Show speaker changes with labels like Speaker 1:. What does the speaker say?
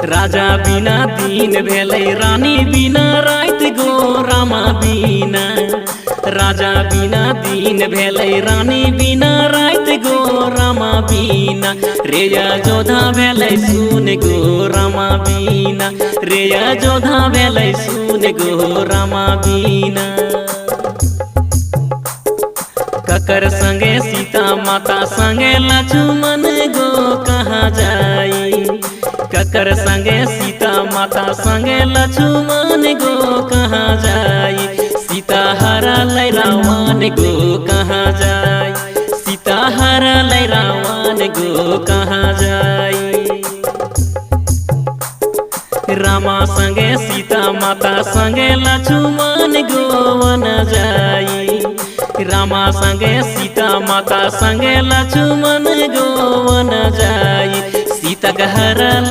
Speaker 1: राजा बिना दिन भेलै रानी बिना रात गो रामा बिना। राजा बिना दिन भेलै रानी बिना रात गो रामा बिना। रेया जोधा भेलै सुन गो रामा बिना। रेया जोधा भेलै सुन गो रामा बिना। ककर संगे सीता माता संगे लक्ष्मण गो कहाँ जाई। ककर संगे सीता माता संगे लक्ष्मण गो कहाँ जाई। सीता हरलै रावण गो कहाँ जाई। सीता हरलै रावण गो कहाँ जाई। रामा संगे सीता माता संगे लक्ष्मण गो वन जाई। रामा संगे सीता माता संगे लक्ष्मण गो वन जाई। सीता हरलै